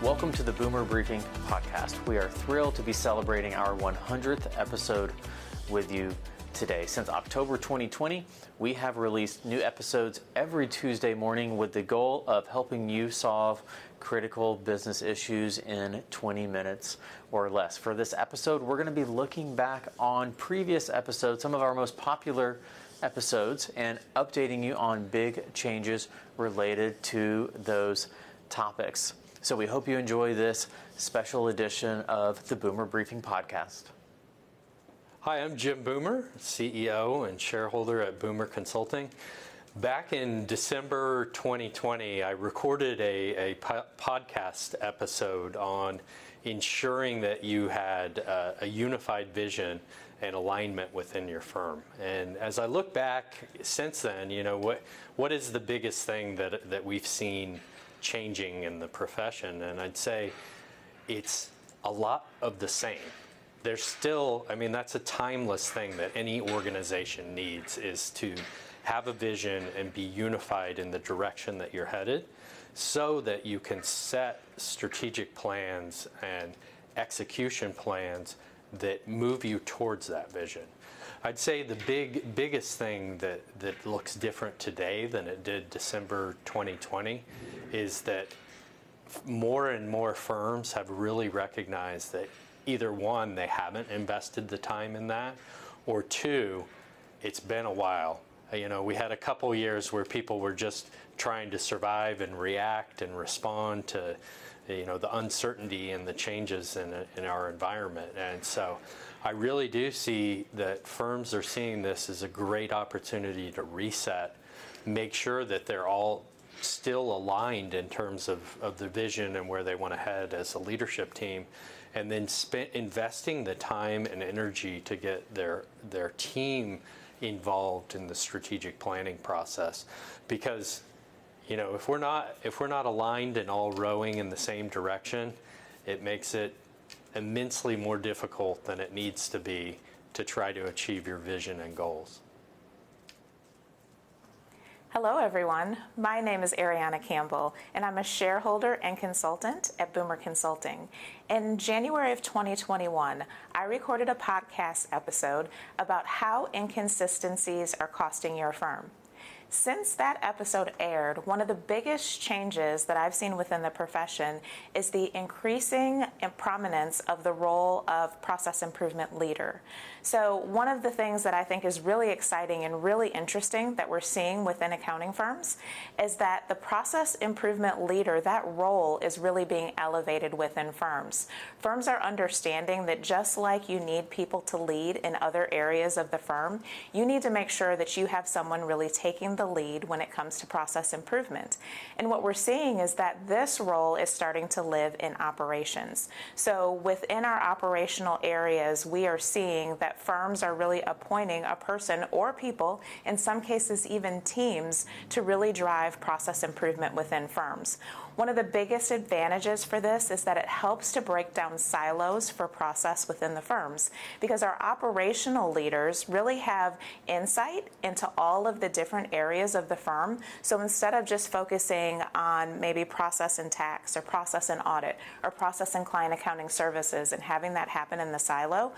Welcome to the Boomer Briefing Podcast. We are thrilled to be celebrating our 100th episode with you today. Since October 2020, we have released new episodes every Tuesday morning with the goal of helping you solve critical business issues in 20 minutes or less. For this episode, we're going to be looking back on previous episodes, some of our most popular episodes, and updating you on big changes related to those topics. So we hope you enjoy this special edition of the Boomer Briefing Podcast. Hi, I'm Jim Boomer, CEO and shareholder at Boomer Consulting. Back in December 2020, I recorded a podcast episode on ensuring that you had a unified vision and alignment within your firm. And as I look back since then, what is the biggest thing that we've seen changing in the profession? And I'd say it's a lot of the same. There's still, that's a timeless thing that any organization needs, is to have a vision and be unified in the direction that you're headed so that you can set strategic plans and execution plans that move you towards that vision. I'd say the biggest thing that looks different today than it did December 2020 is that more and more firms have really recognized that either one, they haven't invested the time in that, or two, it's been a while. We had a couple years where people were just trying to survive and react and respond to the uncertainty and the changes in our environment. And so I really do see that firms are seeing this as a great opportunity to reset, make sure that they're all still aligned in terms of the vision and where they want to head as a leadership team, and then investing the time and energy to get their team involved in the strategic planning process. Because if we're not aligned and all rowing in the same direction, it makes it immensely more difficult than it needs to be to try to achieve your vision and goals. Hello everyone, my name is Arianna Campbell and I'm a shareholder and consultant at Boomer Consulting. In January of 2021, I recorded a podcast episode about how inconsistencies are costing your firm. Since that episode aired, one of the biggest changes that I've seen within the profession is the increasing prominence of the role of process improvement leader. So one of the things that I think is really exciting and really interesting that we're seeing within accounting firms is that the process improvement leader, that role is really being elevated within firms. Firms are understanding that just like you need people to lead in other areas of the firm, you need to make sure that you have someone really taking the lead when it comes to process improvement. And what we're seeing is that this role is starting to live in operations. So within our operational areas, we are seeing that firms are really appointing a person or people, in some cases even teams, to really drive process improvement within firms. One of the biggest advantages for this is that it helps to break down silos for process within the firms, because our operational leaders really have insight into all of the different areas of the firm. So instead of just focusing on maybe process and tax or process and audit or process and client accounting services and having that happen in the silo,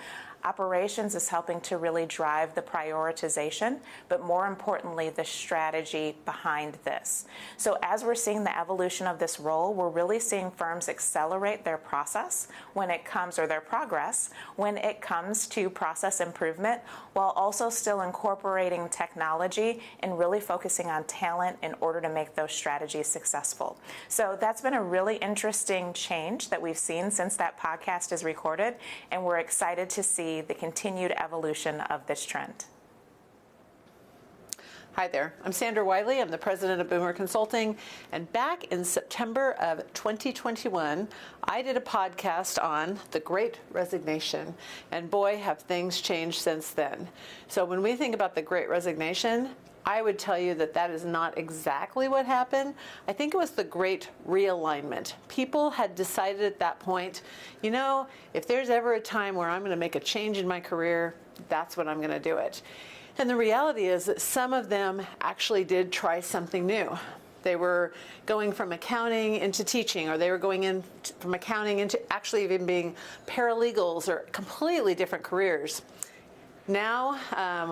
operations is helping to really drive the prioritization, but more importantly, the strategy behind this. So as we're seeing the evolution of this role, we're really seeing firms accelerate their process when it comes, or their progress, when it comes to process improvement, while also still incorporating technology and really focusing on talent in order to make those strategies successful. So that's been a really interesting change that we've seen since that podcast is recorded, and we're excited to see the continued evolution of this trend. Hi there, I'm Sandra Wiley. I'm the president of Boomer Consulting, and back in September of 2021, I did a podcast on the Great Resignation, and boy, have things changed since then. So when we think about the Great Resignation, I would tell you that that is not exactly what happened. I think it was the great realignment. People had decided at that point, if there's ever a time where I'm going to make a change in my career, that's when I'm going to do it. And the reality is that some of them actually did try something new. They were going from accounting into teaching, or they were going in from accounting into actually even being paralegals, or completely different careers. Now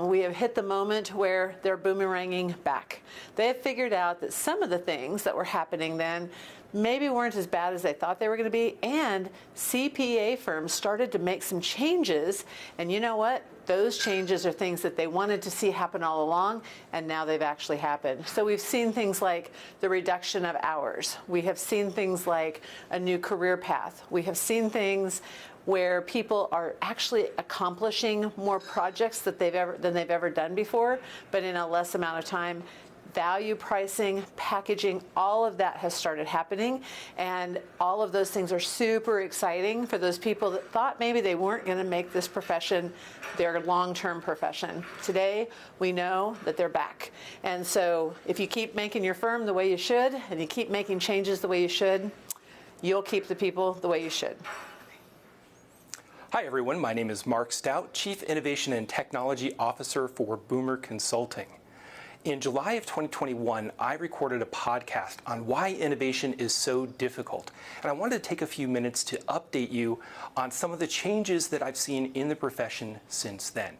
we have hit the moment where they're boomeranging back. They have figured out that some of the things that were happening then maybe weren't as bad as they thought they were going to be, and CPA firms started to make some changes, and you know what? Those changes are things that they wanted to see happen all along, and now they've actually happened. So we've seen things like the reduction of hours. We have seen things like a new career path. We have seen things where people are actually accomplishing more projects than they've ever done before, but in a less amount of time. Value pricing, packaging, all of that has started happening, and all of those things are super exciting for those people that thought maybe they weren't going to make this profession their long-term profession. Today, we know that they're back. And so if you keep making your firm the way you should, and you keep making changes the way you should, you'll keep the people the way you should. Hi everyone, my name is Marc Stout, Chief Innovation and Technology Officer for Boomer Consulting. In July of 2021, I recorded a podcast on why innovation is so difficult. And I wanted to take a few minutes to update you on some of the changes that I've seen in the profession since then.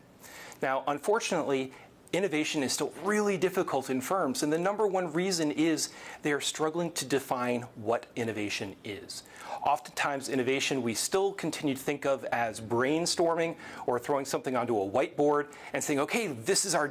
Now, unfortunately, innovation is still really difficult in firms, and the number one reason is they are struggling to define what innovation is. Oftentimes, innovation we still continue to think of as brainstorming or throwing something onto a whiteboard and saying, okay, this is our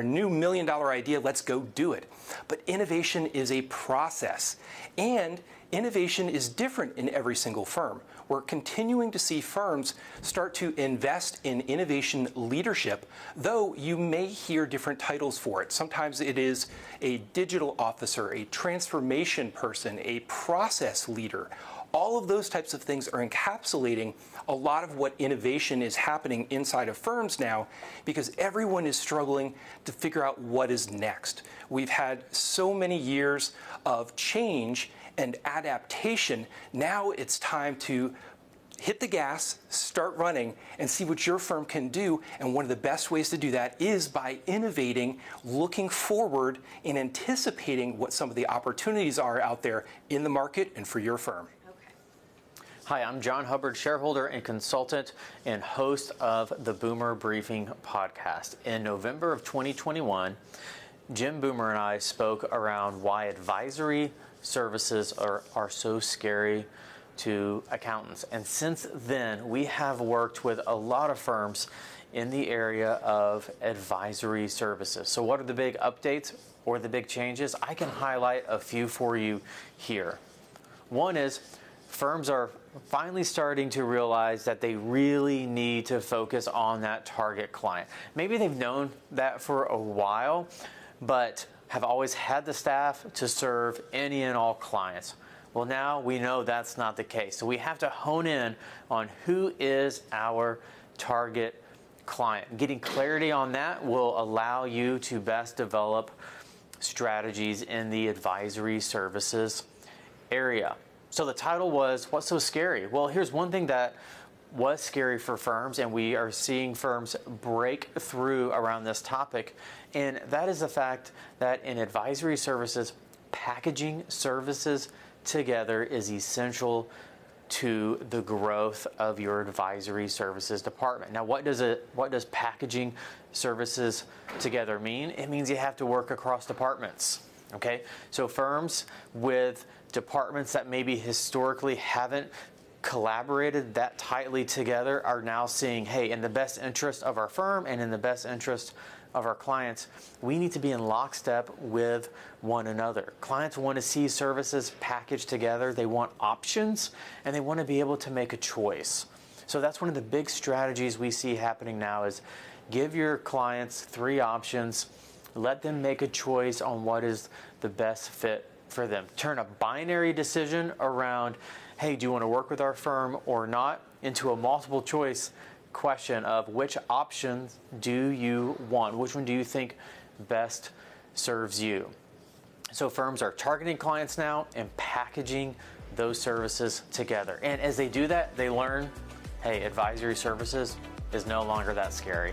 new $1 million idea, let's go do it. But innovation is a process, and innovation is different in every single firm. We're continuing to see firms start to invest in innovation leadership, though you may hear different titles for it. Sometimes it is a digital officer, a transformation person, a process leader. All of those types of things are encapsulating a lot of what innovation is happening inside of firms now, because everyone is struggling to figure out what is next. We've had so many years of change and adaptation. Now it's time to hit the gas, start running, and see what your firm can do. And one of the best ways to do that is by innovating, looking forward, and anticipating what some of the opportunities are out there in the market and for your firm. Hi, I'm Jon Hubbard, shareholder and consultant and host of the Boomer Briefing podcast. In November of 2021, Jim Boomer and I spoke around why advisory services are so scary to accountants. And since then, we have worked with a lot of firms in the area of advisory services. So what are the big updates or the big changes? I can highlight a few for you here. One is firms are finally starting to realize that they really need to focus on that target client. Maybe they've known that for a while, but have always had the staff to serve any and all clients. Well, now we know that's not the case. So we have to hone in on who is our target client. Getting clarity on that will allow you to best develop strategies in the advisory services area. So the title was, What's So Scary? Well, here's one thing that was scary for firms, and we are seeing firms break through around this topic, and that is the fact that in advisory services, packaging services together is essential to the growth of your advisory services department. Now, what does packaging services together mean? It means you have to work across departments. Okay, so firms with departments that maybe historically haven't collaborated that tightly together are now seeing, hey, in the best interest of our firm and in the best interest of our clients, we need to be in lockstep with one another. Clients want to see services packaged together. They want options, and they want to be able to make a choice. So that's one of the big strategies we see happening now is give your clients 3 options. Let them make a choice on what is the best fit for them. Turn a binary decision around, hey, do you want to work with our firm or not, into a multiple choice question of which options do you want? Which one do you think best serves you? So firms are targeting clients now and packaging those services together. And as they do that, they learn, hey, advisory services is no longer that scary.